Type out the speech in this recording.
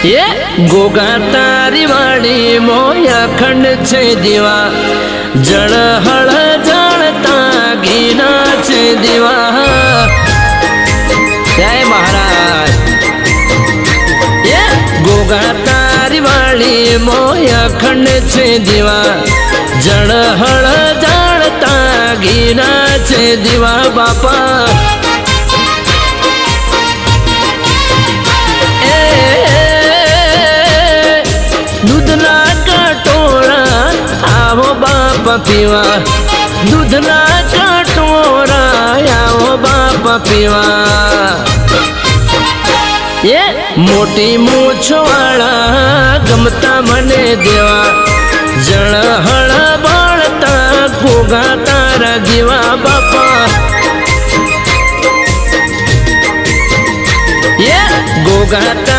ये गोगा तारी वाली मोया खंड छे दीवा जड़ हड़ जाणता घीना छे दीवा। जय महाराज। ये गोगा तारी वाली मोया खंड छे दीवा जड़ हड़ जाणता घीना छे दीवा बापा। दूधना कटोरा आओ बापा पीवा, दूधना कटोरा आओ बापा पीवा। ये मोटी मूछ वाला गमता मने देवा जड़ हड़ बाळता गोगा तारा दीवा बापा। ये गोगा